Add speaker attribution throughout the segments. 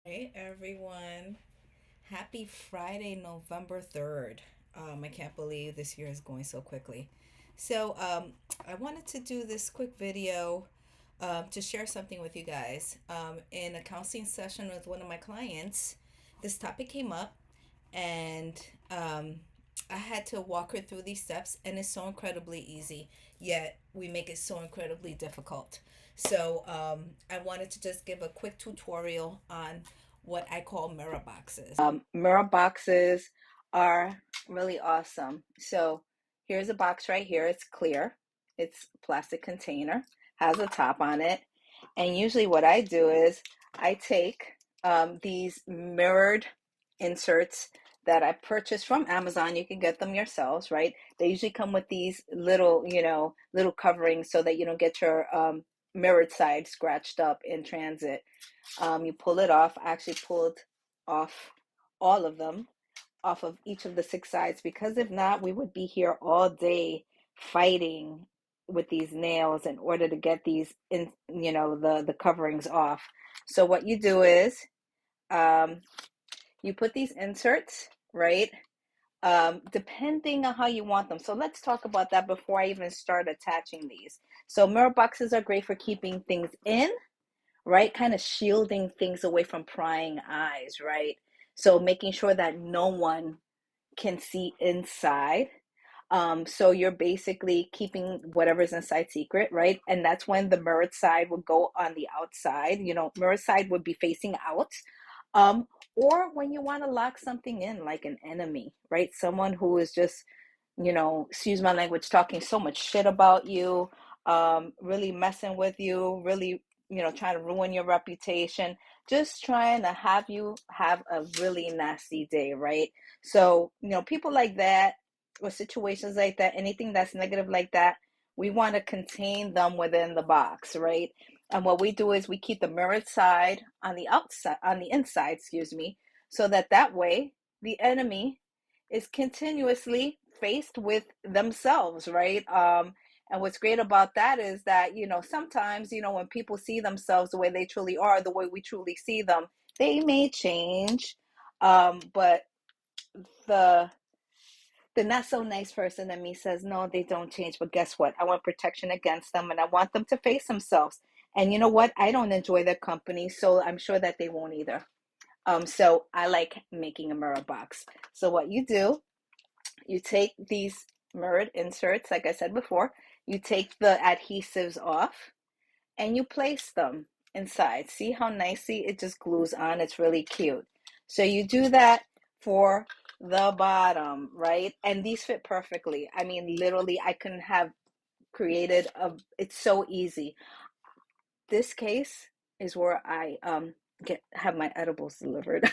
Speaker 1: Hey everyone. Happy Friday, November 3rd. I can't believe this year is going so quickly. So, I wanted to do this quick video to share something with you guys. In a counseling session with one of my clients, this topic came up, and I had to walk her through these steps, and it's so incredibly easy, yet we make it so incredibly difficult. So, I wanted to just give a quick tutorial on what I call mirror boxes. Mirror boxes are really awesome. So, here's a box right here. It's clear, it's a plastic container, has a top on it. And usually, what I do is I take these mirrored inserts that I purchased from Amazon. You can get them yourselves, right? They usually come with these little, little coverings so that you don't get your mirrored side scratched up in transit. You pull it off. I actually pulled off all of them off of each of the six sides, because if not, we would be here all day fighting with these nails in order to get these in, the coverings off. So what you do is um, you put these inserts, right? Depending on how you want them. So let's talk about that before I even start attaching these. So mirror boxes are great for keeping things in, right? Kind of shielding things away from prying eyes, right? So making sure that no one can see inside. So you're basically keeping whatever's inside secret, right? And that's when the mirrored side would go on the outside. Mirrored side would be facing out. Um, or when you want to lock something in, like an enemy, right? Someone who is just, excuse my language, talking so much shit about you, really messing with you, really, trying to ruin your reputation, just trying to have you have a really nasty day, right? So, people like that, or situations like that, anything that's negative like that, we want to contain them within the box, right? And what we do is we keep the mirrored side on the outside, on the inside, excuse me, so that way the enemy is continuously faced with themselves, right? And what's great about that is that, sometimes, when people see themselves the way they truly are, the way we truly see them, they may change. But the the not so nice person in me says, no, they don't change. But guess what? I want protection against them, and I want them to face themselves. And you know what? I don't enjoy their company, so I'm sure that they won't either. So I like making a mirror box. So what you do, you take these mirrored inserts, like I said before, you take the adhesives off and you place them inside. See how nicely it just glues on? It's really cute. So you do that for the bottom, right? And these fit perfectly. I mean, literally, I couldn't have created it's so easy. This case is where I get have my edibles delivered.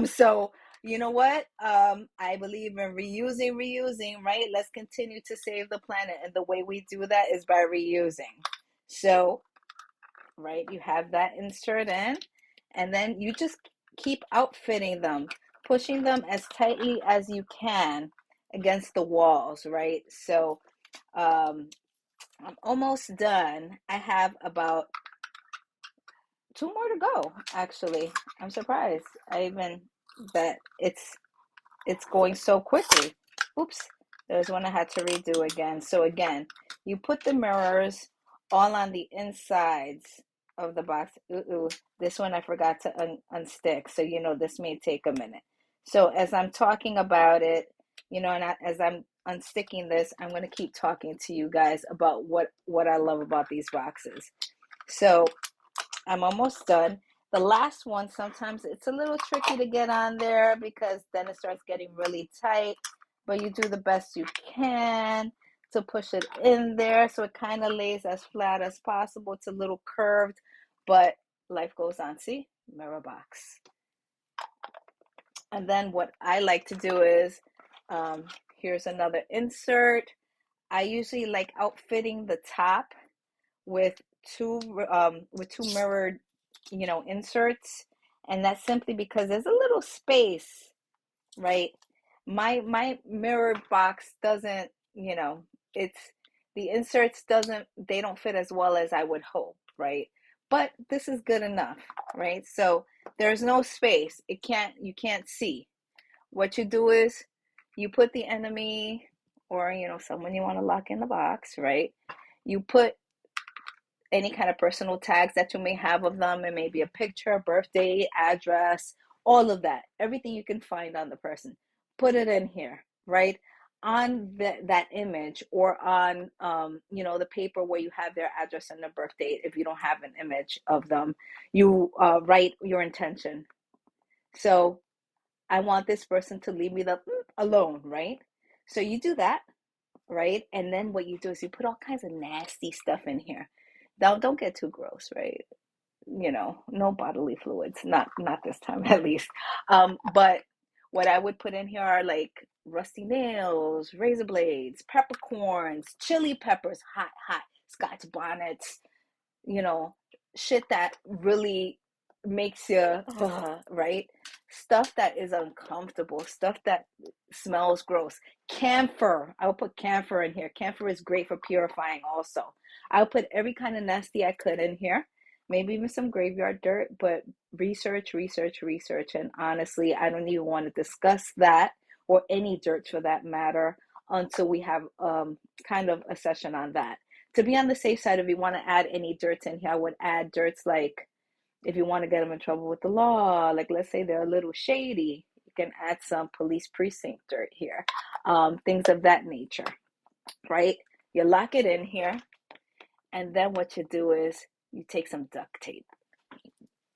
Speaker 1: So you know what? I believe in reusing, right? Let's continue to save the planet, and the way we do that is by reusing. So, right, you have that insert in, and then you just keep outfitting them, pushing them as tightly as you can against the walls, right? So, um, I'm almost done. I have about two more to go, actually. I'm surprised. I even that it's going so quickly. Oops, there's one I had to redo again. So again, you put the mirrors all on the insides of the box. Ooh, this one I forgot to unstick. So this may take a minute. So as I'm talking about it, and as I'm unsticking this, I'm going to keep talking to you guys about what I love about these boxes. So I'm almost done. The last one, sometimes it's a little tricky to get on there because then it starts getting really tight, but you do the best you can to push it in there so it kind of lays as flat as possible. It's a little curved, but life goes on. See? Mirror box. And then what I like to do is, here's another insert. I usually like outfitting the top with two mirrored inserts, and that's simply because there's a little space, right? My mirror box doesn't, it's the inserts doesn't they don't fit as well as I would hope, right? but this is good enough, right? So there's no space. You can't see. What you do is you put the enemy, or someone you want to lock in the box, right? You put any kind of personal tags that you may have of them. It may be a picture, birthday, address, all of that, everything you can find on the person. Put it in here, right? On that image, or on the paper where you have their address and their birth date. If you don't have an image of them, you write your intention. So I want this person to leave me alone, right? So you do that, right? And then what you do is you put all kinds of nasty stuff in here. Don't get too gross, right? No bodily fluids, not this time at least. But what I would put in here are like rusty nails, razor blades, peppercorns, chili peppers, hot, Scotch bonnets, you know, shit that really makes you, right? Stuff that is uncomfortable, stuff that smells gross. Camphor, I'll put camphor in here. Camphor is great for purifying also. I'll put every kind of nasty I could in here, maybe even some graveyard dirt, but research, research, research. And honestly, I don't even want to discuss that, or any dirt for that matter, until we have kind of a session on that. To be on the safe side, if you want to add any dirts in here, I would add dirts like, if you want to get them in trouble with the law, like let's say they're a little shady, you can add some police precinct dirt here, things of that nature, right? You lock it in here, and then what you do is you take some duct tape,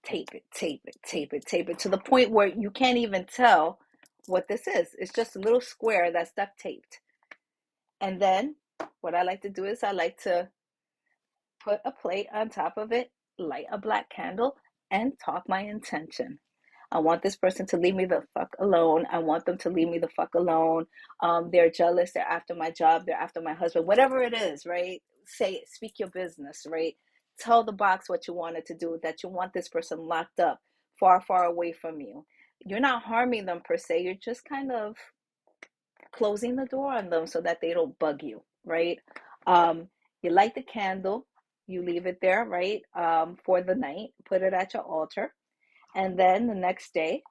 Speaker 1: tape it, tape it, tape it, tape it to the point where you can't even tell what this is. It's just a little square that's duct taped. And then what I like to do is I like to put a plate on top of it, light a black candle, and talk my intention. I want this person to leave me the fuck alone. I want them to leave me the fuck alone. They're jealous. They're after my job. They're after my husband. Whatever it is, right? Say it. Speak your business, right? Tell the box what you wanted to do, that you want this person locked up, far, far away from you. You're not harming them per se. You're just kind of closing the door on them so that they don't bug you, right? Um, you light the candle, you leave it there, right, for the night, put it at your altar, and then the next day,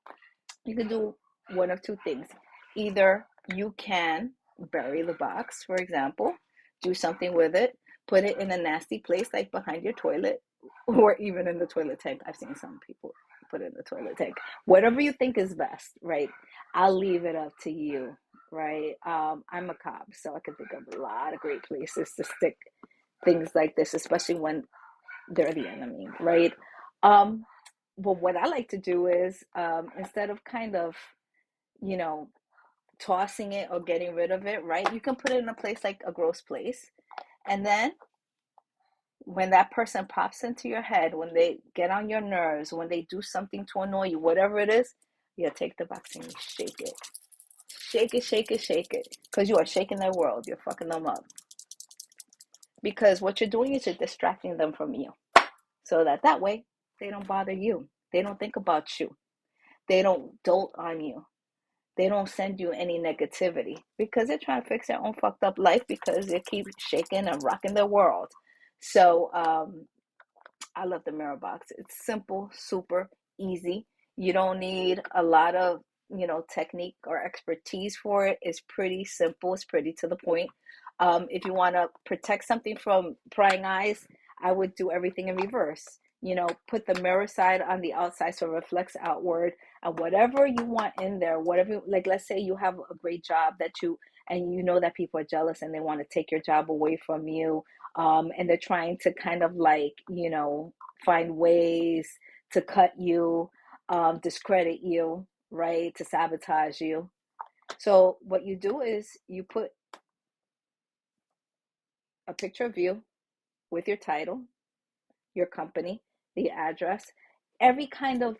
Speaker 1: you can do one of two things. Either you can bury the box, for example, do something with it, put it in a nasty place like behind your toilet, or even in the toilet tank. I've seen some people put it in the toilet tank. Whatever you think is best, right? I'll leave it up to you, right? I'm a cop, so I can think of a lot of great places to stick things like this, especially when they're the enemy, right? Um, but what I like to do is, instead of kind of, you know, tossing it or getting rid of it, right? You can put it in a place like a gross place. And then when that person pops into your head, when they get on your nerves, when they do something to annoy you, whatever it is, you take the box and you shake it. Shake it, shake it, shake it. Because you are shaking their world. You're fucking them up. Because what you're doing is you're distracting them from you. So that way, they don't bother you. They don't think about you. They don't dote on you. They don't send you any negativity because they're trying to fix their own fucked up life because they keep shaking and rocking their world. So I love the mirror box. It's simple, super easy. You don't need a lot of technique or expertise for it. It's pretty simple. It's pretty to the point. If you want to protect something from prying eyes, I would do everything in reverse. Put the mirror side on the outside so it reflects outward, and whatever you want in there, whatever, like let's say you have a great job and you know that people are jealous and they want to take your job away from you, and they're trying to kind of like find ways to cut you, discredit you, right, to sabotage you. So what you do is you put a picture of you with your title, your company, the address, every kind of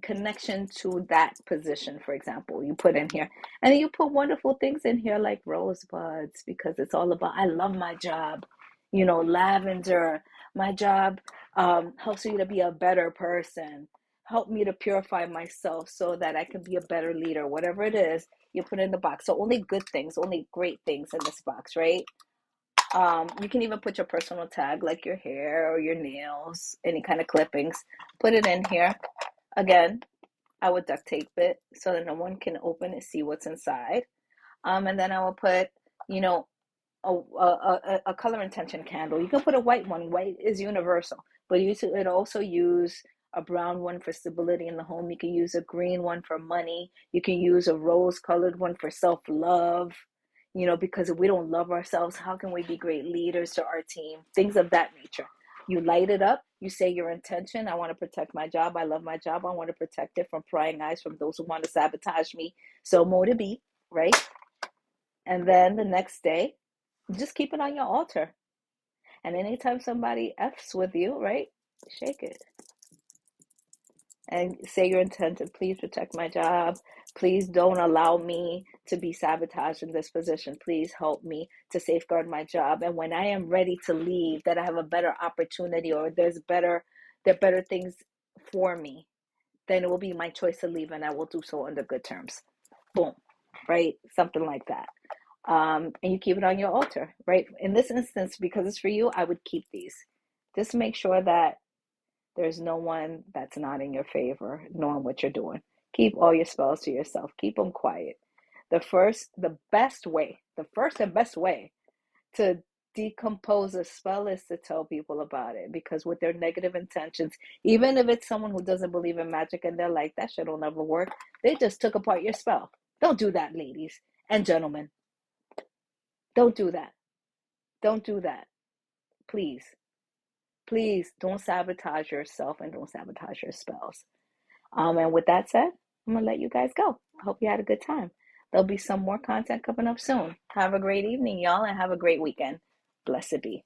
Speaker 1: connection to that position, for example, you put in here. And then you put wonderful things in here like rosebuds, because it's all about, I love my job. Lavender, my job helps me to be a better person, help me to purify myself so that I can be a better leader. Whatever it is, you put in the box. So only good things, only great things in this box, right? You can even put your personal tag, like your hair or your nails, any kind of clippings. Put it in here. Again, I would duct tape it so that no one can open and see what's inside. And then I will put, you know, a color intention candle. You can put a white one. White is universal, but you could also use a brown one for stability in the home. You can use a green one for money. You can use a rose colored one for self love. Because if we don't love ourselves, how can we be great leaders to our team? Things of that nature. You light it up. You say your intention. I want to protect my job. I love my job. I want to protect it from prying eyes from those who want to sabotage me. So more to be, right? And then the next day, just keep it on your altar. And anytime somebody F's with you, right, shake it and say your intention. Please protect my job. Please don't allow me to be sabotaged in this position. Please help me to safeguard my job. And when I am ready to leave, that I have a better opportunity or there are better things for me, then it will be my choice to leave and I will do so under good terms. Boom, right? Something like that. And you keep it on your altar, right? In this instance, because it's for you, I would keep these. Just make sure that there's no one that's not in your favor, knowing what you're doing. Keep all your spells to yourself. Keep them quiet. The first and best way to decompose a spell is to tell people about it, because with their negative intentions, even if it's someone who doesn't believe in magic and they're like, that shit will never work, they just took apart your spell. Don't do that, ladies and gentlemen. Don't do that. Don't do that. Please. Please don't sabotage yourself and don't sabotage your spells. And with that said, I'm going to let you guys go. I hope you had a good time. There'll be some more content coming up soon. Have a great evening, y'all, and have a great weekend. Blessed be.